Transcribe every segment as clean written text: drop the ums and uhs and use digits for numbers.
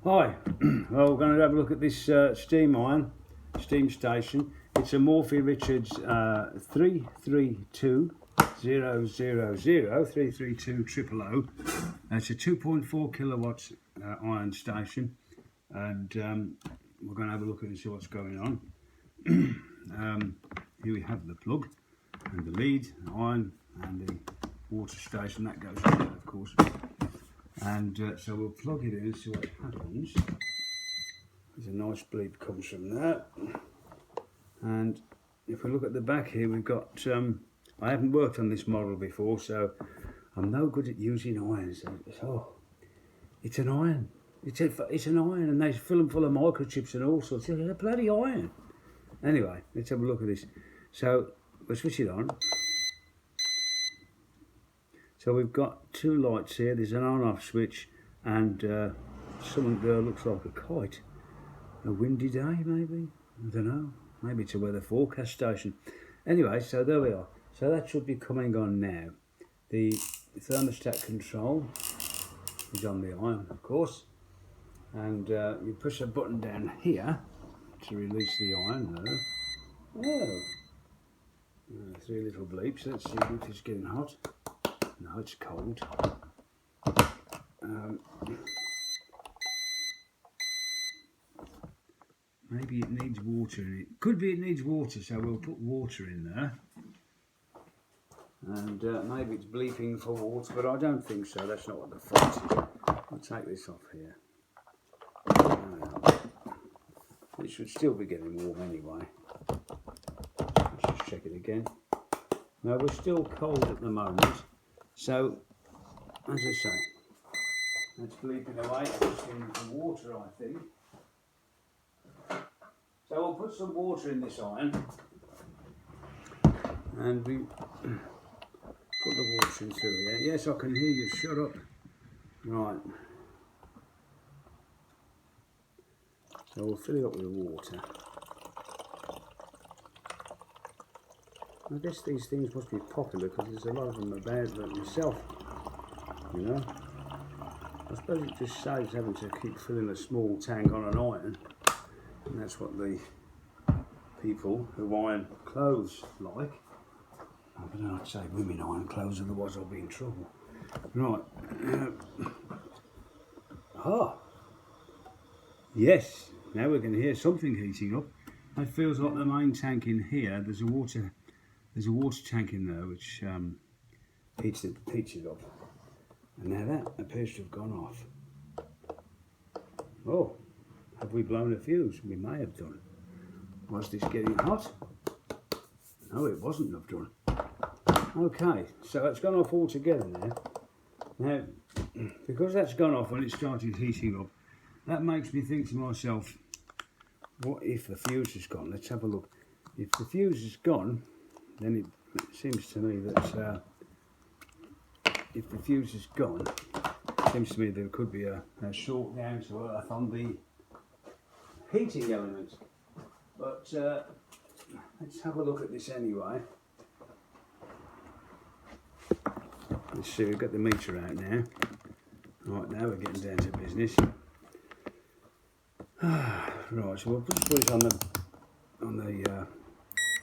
Hi, well, we're going to have a look at this steam station. It's a Morphy Richards 332 It's a 2.4 kilowatts iron station, and we're going to have a look at it and see what's going on. Here we have the plug and the lead, the iron, and the water station that goes in there, of course. And so we'll plug it in and see what happens. There's a nice bleep comes from that. And if we look at the back here, we've got, I haven't worked on this model before, so I'm no good at using irons. It's an iron. It's an iron, and they fill them full of microchips and all sorts. It's a bloody iron. Anyway, let's have a look at this. So we'll switch it on. So we've got two lights here. There's an on-off switch, and something there looks like a kite. A windy day, maybe? I don't know. Maybe it's a weather forecast station. Anyway, so there we are. So that should be coming on now. The thermostat control is on the iron, of course. And you push a button down here to release the iron there. Oh. 3 little bleeps. Let's see if it's getting hot. No, it's cold. Maybe it needs water in it. Could be it needs water, so we'll put water in there. And maybe it's bleeping for water, but I don't think so. That's not what the fault is. I'll take this off here. It should still be getting warm anyway. Let's just check it again. No, we're still cold at the moment. So, as I say, that's bleeping away. It's in the water, I think. So we'll put some water in this iron, and we put the water in through here. Yes, I can hear you. Shut up. Right. So we'll fill it up with water. I guess these things must be popular because there's a lot of them about myself, you know. I suppose it just saves having to keep filling a small tank on an iron, and that's what the people who iron clothes like. I don't know, I'd say women iron clothes, otherwise I'll be in trouble. Right. Yes, now we can hear something heating up. That feels like the main tank in here. There's a water tank in there which heats it up. And now that appears to have gone off. Oh, have we blown a fuse? We may have done. Was this getting hot? No, it wasn't have done. Okay, so it's gone off altogether now. Now, because that's gone off when it started heating up, that makes me think to myself, what if the fuse is gone? Let's have a look. If the fuse is gone, then it seems to me that if the fuse is gone, it seems to me there could be a short down to earth on the heating element. But let's have a look at this anyway. Let's see, we've got the meter out now. Right, now we're getting down to business. Right, so we'll just put it on the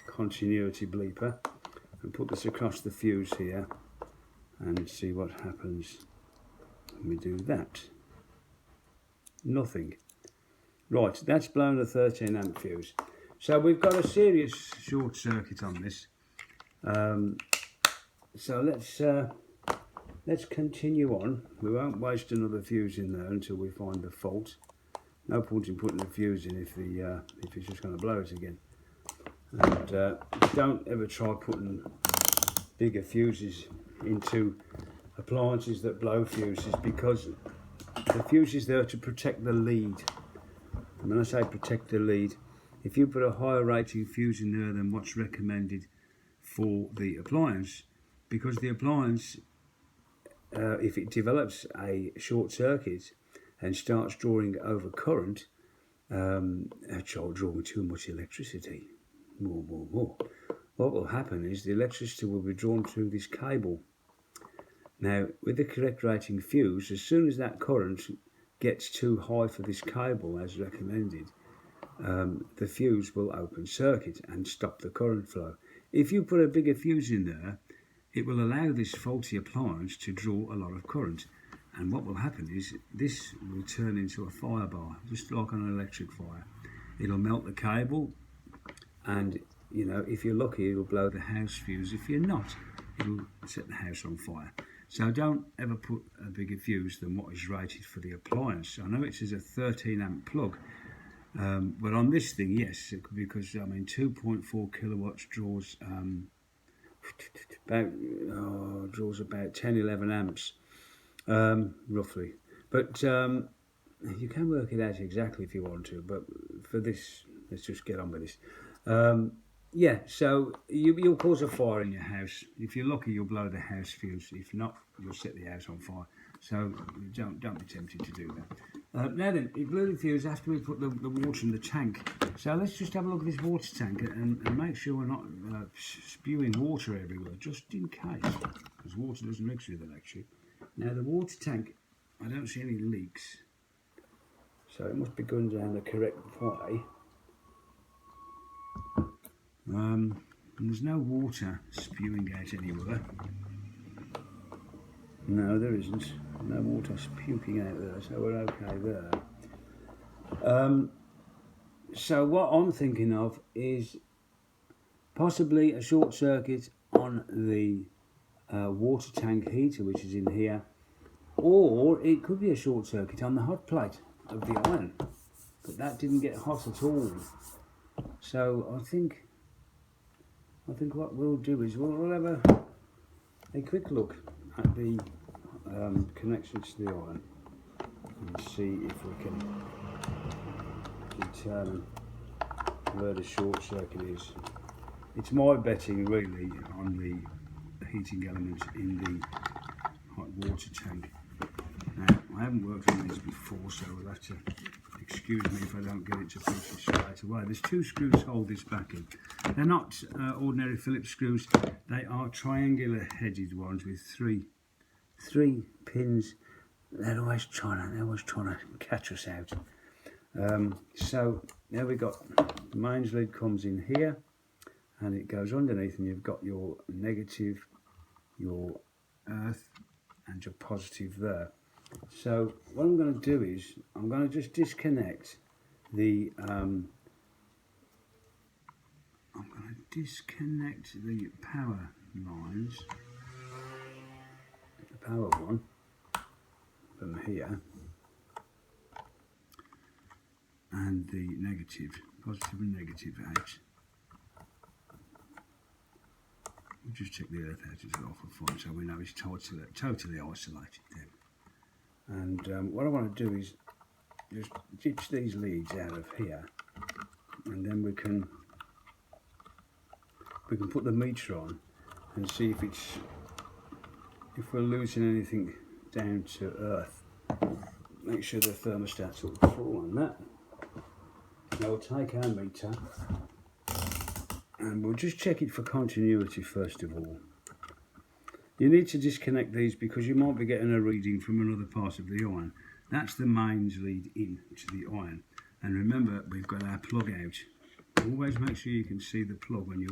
continuity bleeper and put this across the fuse here and see what happens when we do that. Nothing. Right, that's blown a 13 amp fuse. So we've got a serious short circuit on this. So let's continue on. We won't waste another fuse in there until we find the fault. No point in putting a fuse in if it's just going to blow it again. And don't ever try putting bigger fuses into appliances that blow fuses, because the fuse is there to protect the lead. And when I say protect the lead, if you put a higher rating fuse in there than what's recommended for the appliance, because the appliance, if it develops a short circuit and starts drawing over current, drawing too much electricity, more. What will happen is the electricity will be drawn through this cable. Now, with the correct rating fuse, as soon as that current gets too high for this cable as recommended, the fuse will open circuit and stop the current flow. If you put a bigger fuse in there, it will allow this faulty appliance to draw a lot of current, and what will happen is this will turn into a fire bar, just like an electric fire. It'll melt the cable, and you know, if you're lucky, it'll blow the house fuse. If you're not, it'll set the house on fire. So don't ever put a bigger fuse than what is rated for the appliance. I know it says a 13 amp plug, but on this thing, yes, because I mean 2.4 kilowatts draws about 10-11 amps roughly. But you can work it out exactly if you want to. But for this, let's just get on with this. Yeah, so you'll cause a fire in your house. If you're lucky, you'll blow the house fuse. If not, you'll set the house on fire. So don't be tempted to do that. Now then, it blew the fuse after we put the water in the tank. So let's just have a look at this water tank and make sure we're not spewing water everywhere, just in case, because water doesn't mix with electric. Now the water tank, I don't see any leaks, so it must be going down the correct way. And there's no water spewing out anywhere. No, there isn't. No water spewing out there, so we're okay there. So what I'm thinking of is possibly a short circuit on the water tank heater, which is in here, or it could be a short circuit on the hot plate of the iron, but that didn't get hot at all. So I think what we'll do is we'll have a quick look at the connections to the iron and see if we can determine where the short circuit is. It's my betting really on the heating element in the hot water tank. Now, I haven't worked on these before, so we'll have to excuse me if I don't get it to pieces straight away. There's two screws hold this back in. They're not ordinary Phillips screws. They are triangular headed ones with three pins. They're always trying to catch us out. So now we got the mains lead comes in here, and it goes underneath, and you've got your negative, your earth, and your positive there. So what I'm going to do is I'm going to just disconnect the power lines, the power one from here, and the positive and negative out. We'll just check the earth out as well for fun, so we know it's totally isolated then. And what I want to do is just ditch these leads out of here, and then we can put the meter on and see if we're losing anything down to earth. Make sure the thermostat's all full on that. Now we'll take our meter and we'll just check it for continuity first of all. You need to disconnect these because you might be getting a reading from another part of the iron. That's the mains lead in to the iron. And remember, we've got our plug out. Always make sure you can see the plug when you're